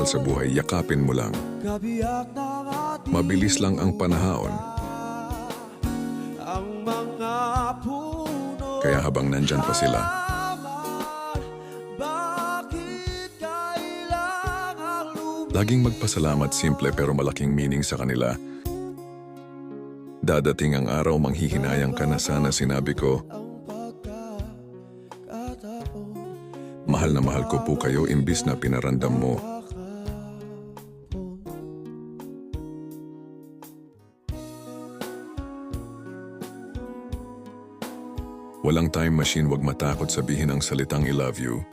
sa buhay, yakapin mo lang. Mabilis lang ang panahon. Kaya habang nandyan pa sila, laging magpasalamat, simple pero malaking meaning sa kanila. Dadating ang araw manghihinayang ka na sana sinabi ko, mahal na mahal ko po kayo imbis na pinarandam mo. Walang time machine, wag matakot sabihin ang salitang I love you.